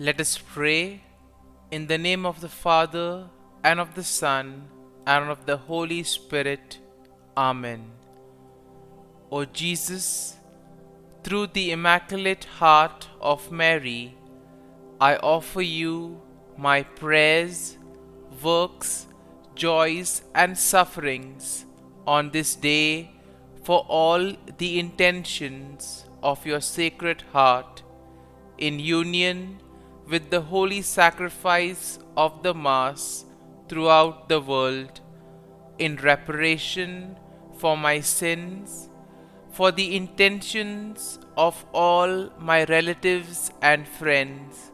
Let us pray in the name of the Father, and of the Son, and of the Holy Spirit. Amen. O Jesus, through the Immaculate Heart of Mary, I offer you my prayers, works, joys, and sufferings on this day for all the intentions of your Sacred Heart, in union with the holy sacrifice of the Mass throughout the world, in reparation for my sins, for the intentions of all my relatives and friends,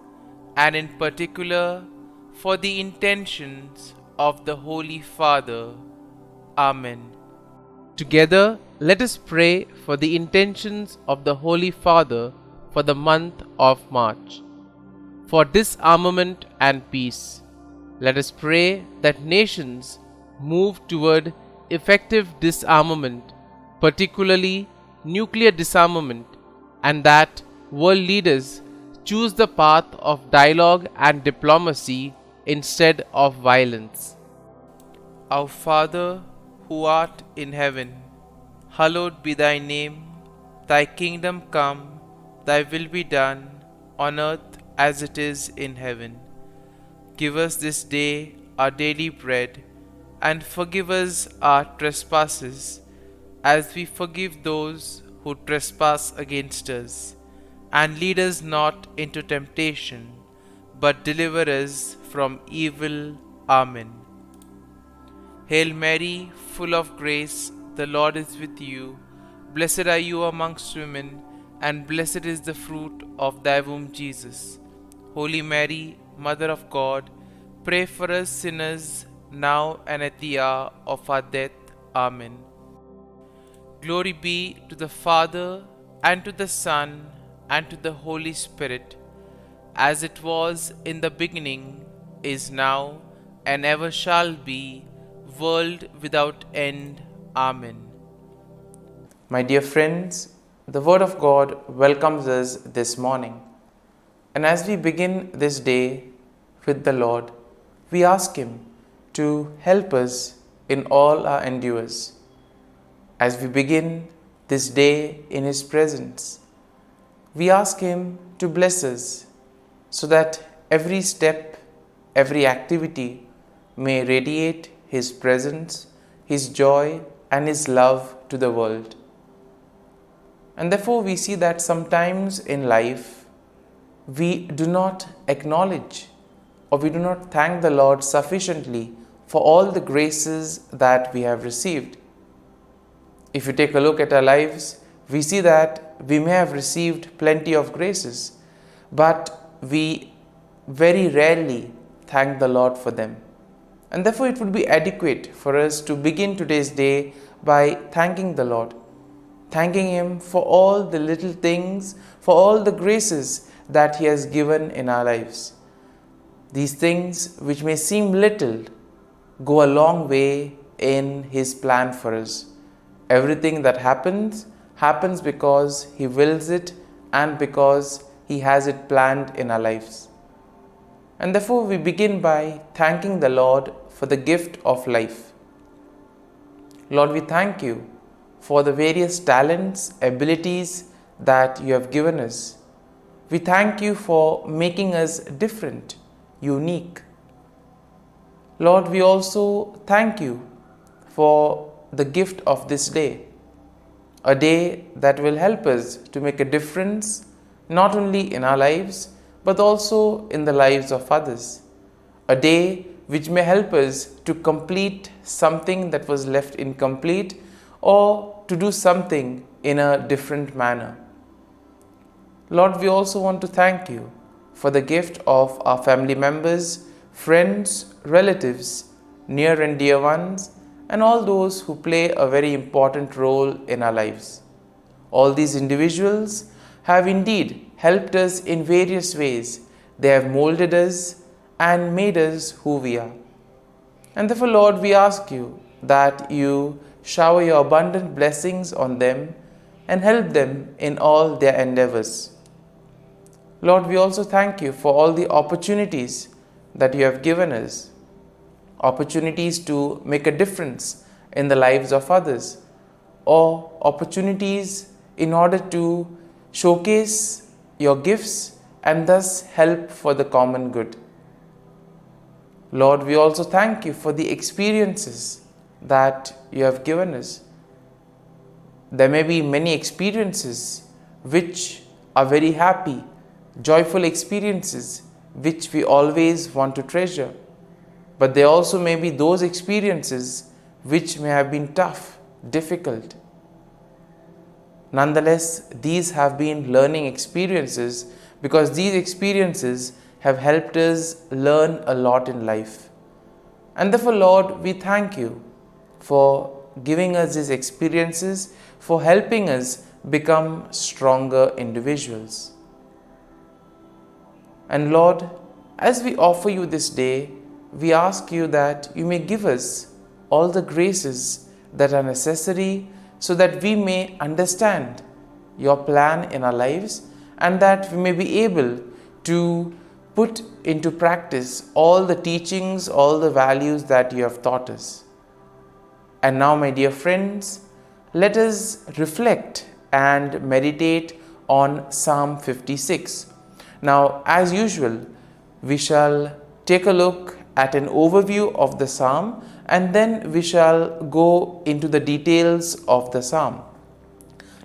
and in particular for the intentions of the Holy Father. Amen. Together, let us pray for the intentions of the Holy Father for the month of March. For disarmament and peace, let us pray that nations move toward effective disarmament, particularly nuclear disarmament, and that world leaders choose the path of dialogue and diplomacy instead of violence. Our Father, who art in heaven, hallowed be thy name. Thy kingdom come, thy will be done, on earth as it is in heaven. Give us this day our daily bread, and forgive us our trespasses, as we forgive those who trespass against us. And lead us not into temptation, but deliver us from evil. Amen. Hail Mary, full of grace, the Lord is with you. Blessed are you amongst women, and blessed is the fruit of thy womb, Jesus. Holy Mary, Mother of God, pray for us sinners, now and at the hour of our death. Amen. Glory be to the Father, and to the Son, and to the Holy Spirit, as it was in the beginning, is now, and ever shall be, world without end. Amen. My dear friends, the Word of God welcomes us this morning. And as we begin this day with the Lord, we ask Him to help us in all our endeavors. As we begin this day in His presence, we ask Him to bless us so that every step, every activity may radiate His presence, His joy, and His love to the world. And therefore we see that sometimes in life we do not acknowledge or we do not thank the Lord sufficiently for all the graces that we have received. If you take a look at our lives, we see that we may have received plenty of graces, but we very rarely thank the Lord for them. And therefore it would be adequate for us to begin today's day by thanking the Lord, thanking Him for all the little things, for all the graces that He has given in our lives. These things which may seem little go a long way in His plan for us. Everything that happens because He wills it and because He has it planned in our lives. And therefore we begin by thanking the Lord for the gift of life. Lord, we thank you for the various talents, abilities that you have given us. We thank you for making us different, unique. Lord, we also thank you for the gift of this day, a day that will help us to make a difference not only in our lives but also in the lives of others, a day which may help us to complete something that was left incomplete or to do something in a different manner. Lord, we also want to thank you for the gift of our family members, friends, relatives, near and dear ones, and all those who play a very important role in our lives. All these individuals have indeed helped us in various ways. They have molded us and made us who we are. And therefore, Lord, we ask you that you shower your abundant blessings on them and help them in all their endeavors. Lord, we also thank you for all the opportunities that you have given us, opportunities to make a difference in the lives of others, or opportunities in order to showcase your gifts and thus help for the common good. Lord, we also thank you for the experiences that you have given us. There may be many experiences which are very happy, joyful experiences which we always want to treasure. But there also may be those experiences which may have been tough, difficult. Nonetheless, these have been learning experiences because these experiences have helped us learn a lot in life. And therefore, Lord, we thank you for giving us these experiences, for helping us become stronger individuals. And Lord, as we offer you this day, we ask you that you may give us all the graces that are necessary so that we may understand your plan in our lives and that we may be able to put into practice all the teachings, all the values that you have taught us. And now, my dear friends, let us reflect and meditate on Psalm 56. Now, as usual, we shall take a look at an overview of the psalm and then we shall go into the details of the psalm.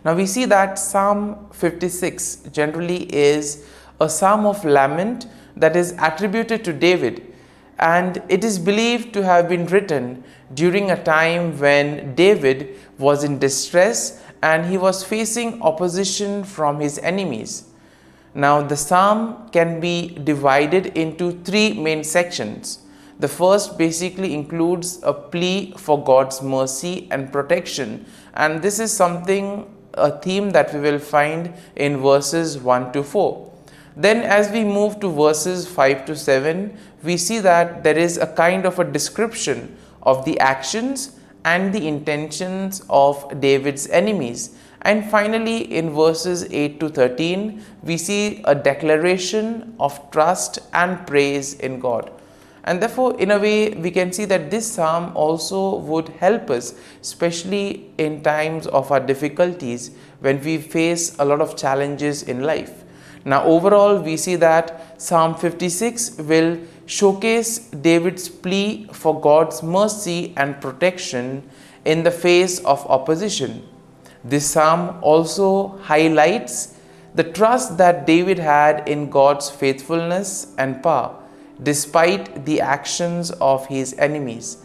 Now, we see that Psalm 56 generally is a psalm of lament that is attributed to David, and it is believed to have been written during a time when David was in distress and he was facing opposition from his enemies. Now, the psalm can be divided into three main sections. The first basically includes a plea for God's mercy and protection, and this is a theme that we will find in verses 1 to 4. Then as we move to verses 5 to 7, we see that there is a kind of a description of the actions and the intentions of David's enemies. And finally, in verses 8 to 13, we see a declaration of trust and praise in God. And therefore, in a way, we can see that this psalm also would help us, especially in times of our difficulties when we face a lot of challenges in life. Now, overall, we see that Psalm 56 will showcase David's plea for God's mercy and protection in the face of opposition. This psalm also highlights the trust that David had in God's faithfulness and power, despite the actions of his enemies.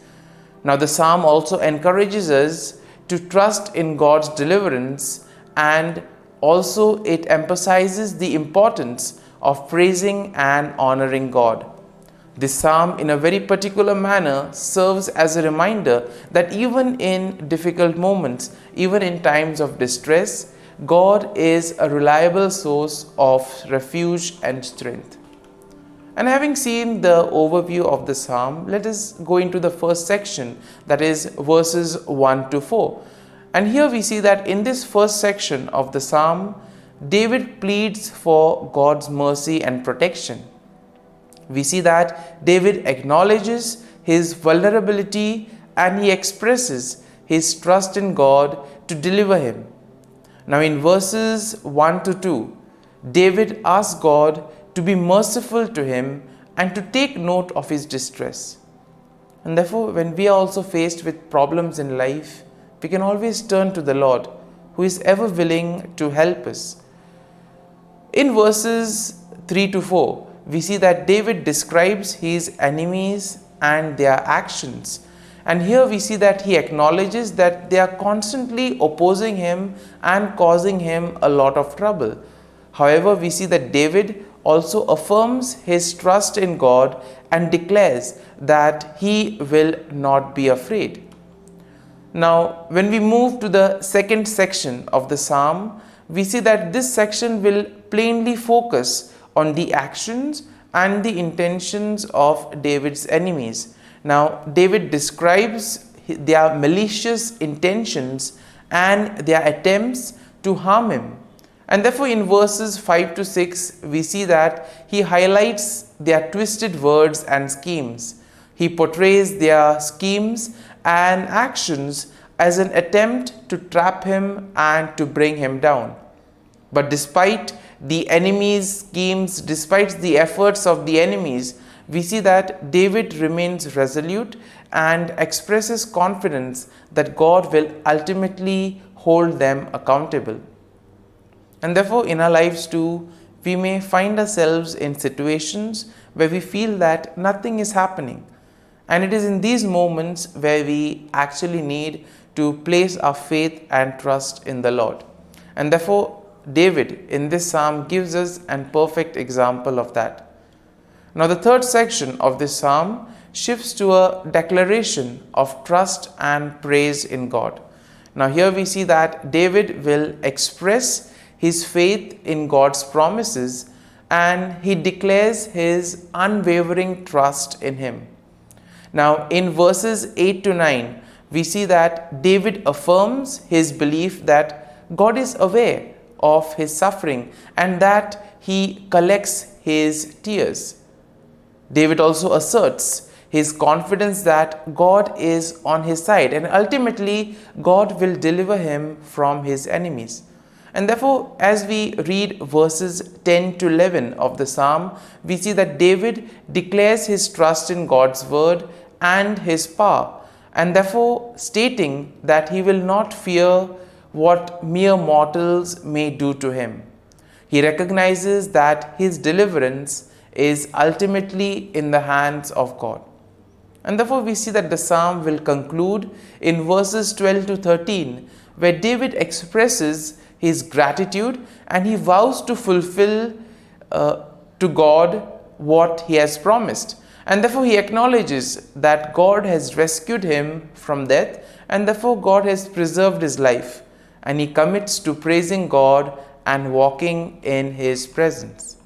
Now, the psalm also encourages us to trust in God's deliverance, and also it emphasizes the importance of praising and honoring God. This psalm, in a very particular manner, serves as a reminder that even in difficult moments, even in times of distress, God is a reliable source of refuge and strength. And having seen the overview of the psalm, let us go into the first section, that is verses 1 to 4. And here we see that in this first section of the psalm, David pleads for God's mercy and protection. We see that David acknowledges his vulnerability and he expresses his trust in God to deliver him. Now, in verses 1 to 2, David asks God to be merciful to him and to take note of his distress. And therefore, when we are also faced with problems in life, we can always turn to the Lord, who is ever willing to help us. In verses 3 to 4, we see that David describes his enemies and their actions. And here we see that he acknowledges that they are constantly opposing him and causing him a lot of trouble. However, we see that David also affirms his trust in God and declares that he will not be afraid. Now, when we move to the second section of the psalm, we see that this section will plainly focus on the actions and the intentions of David's enemies. Now, David describes their malicious intentions and their attempts to harm him. And therefore, in verses 5 to 6, we see that he highlights their twisted words and schemes. He portrays their schemes and actions as an attempt to trap him and to bring him down. But despite the enemy's schemes, despite the efforts of the enemies, we see that David remains resolute and expresses confidence that God will ultimately hold them accountable. And therefore, in our lives too, we may find ourselves in situations where we feel that nothing is happening. And it is in these moments where we actually need to place our faith and trust in the Lord. And therefore, David in this psalm gives us a perfect example of that. Now, the third section of this psalm shifts to a declaration of trust and praise in God. Now, here we see that David will express his faith in God's promises and he declares his unwavering trust in Him. Now, in verses 8 to 9, we see that David affirms his belief that God is aware of his suffering and that he collects his tears. David also asserts his confidence that God is on his side and ultimately God will deliver him from his enemies. And therefore, as we read verses 10 to 11 of the psalm, we see that David declares his trust in God's word and his power, and therefore stating that he will not fear what mere mortals may do to him. He recognizes that his deliverance is ultimately in the hands of God. And therefore we see that the psalm will conclude in verses 12 to 13, where David expresses his gratitude and he vows to fulfill to God what he has promised. And therefore he acknowledges that God has rescued him from death and therefore God has preserved his life. And he commits to praising God and walking in his presence.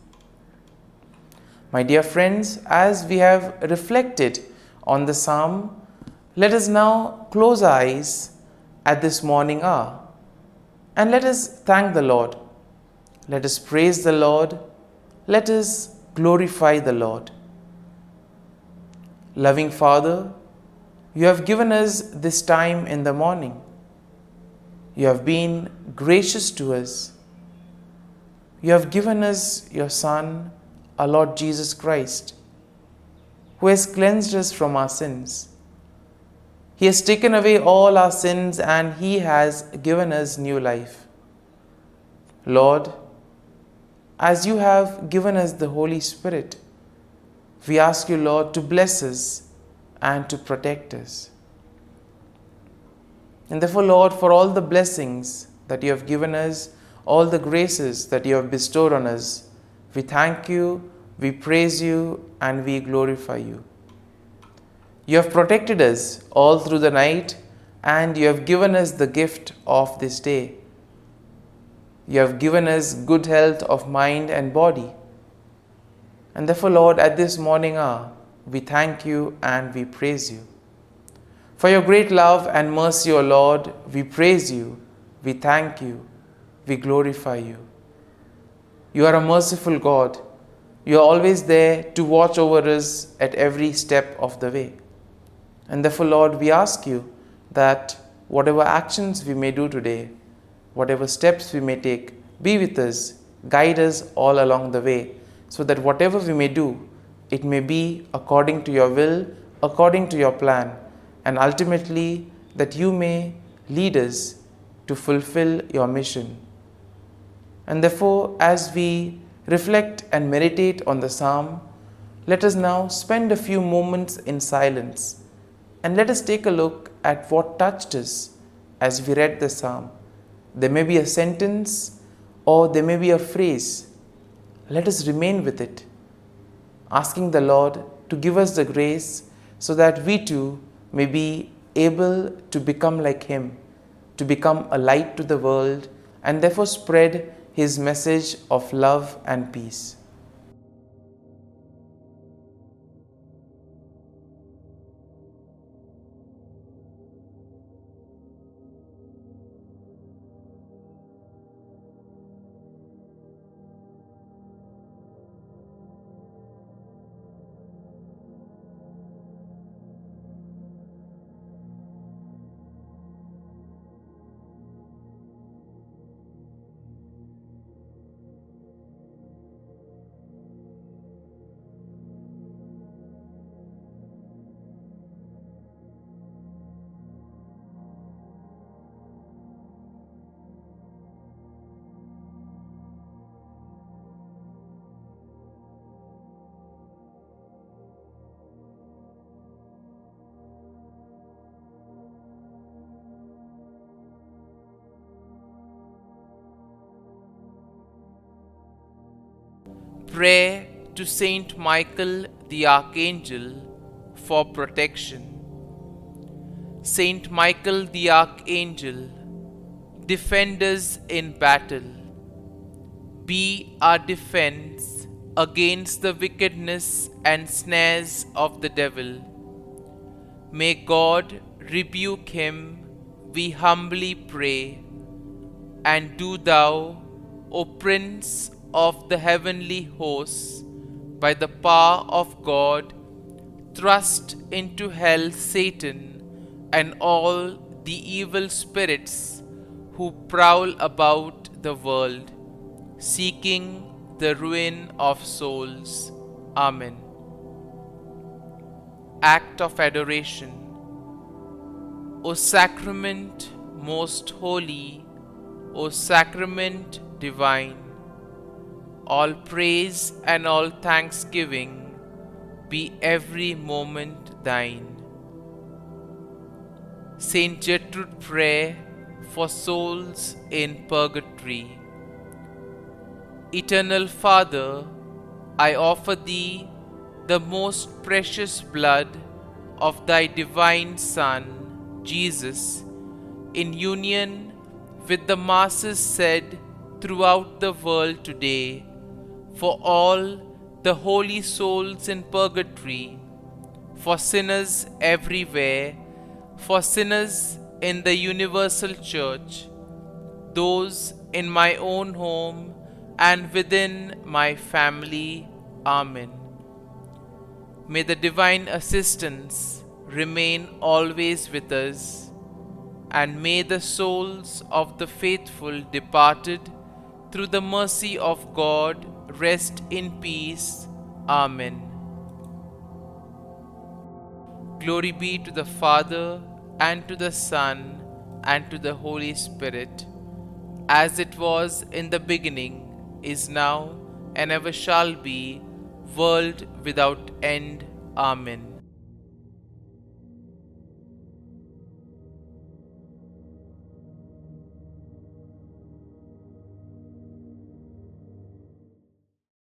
My dear friends, as we have reflected on the psalm, let us now close our eyes at this morning hour and let us thank the Lord. Let us praise the Lord. Let us glorify the Lord. Loving Father, you have given us this time in the morning. You have been gracious to us. You have given us your Son, our Lord Jesus Christ, who has cleansed us from our sins. He has taken away all our sins and He has given us new life. Lord, as you have given us the Holy Spirit, we ask you, Lord, to bless us and to protect us. And therefore, Lord, for all the blessings that you have given us, all the graces that you have bestowed on us, we thank you, we praise you, and we glorify you. You have protected us all through the night, and you have given us the gift of this day. You have given us good health of mind and body. And therefore, Lord, at this morning hour, we thank you and we praise you. For your great love and mercy, O Lord, we praise you, we thank you, we glorify you. You are a merciful God. You are always there to watch over us at every step of the way. And therefore, Lord, we ask you that whatever actions we may do today, whatever steps we may take, be with us, guide us all along the way, so that whatever we may do, it may be according to your will, according to your plan, and ultimately that you may lead us to fulfill your mission. And therefore, as we reflect and meditate on the psalm, let us now spend a few moments in silence and let us take a look at what touched us as we read the psalm. There may be a sentence or there may be a phrase. Let us remain with it, asking the Lord to give us the grace so that we too may be able to become like Him, to become a light to the world and therefore spread His message of love and peace. Prayer to Saint Michael the Archangel for protection. Saint Michael the Archangel, defend us in battle. Be our defense against the wickedness and snares of the devil. May God rebuke him, we humbly pray. And do thou, O Prince of the heavenly hosts, by the power of God, thrust into hell Satan and all the evil spirits who prowl about the world, seeking the ruin of souls. Amen. Act of Adoration. O Sacrament most holy, O Sacrament divine, all praise and all thanksgiving be every moment thine. Saint Gertrude Prayer for souls in purgatory. Eternal Father, I offer Thee the most precious blood of Thy divine Son, Jesus, in union with the masses said throughout the world today, for all the holy souls in purgatory, for sinners everywhere, for sinners in the universal church, those in my own home and within my family. Amen. May the divine assistance remain always with us, and may the souls of the faithful departed through the mercy of God rest in peace. Amen. Glory be to the Father, and to the Son, and to the Holy Spirit, as it was in the beginning, is now, and ever shall be, world without end. Amen.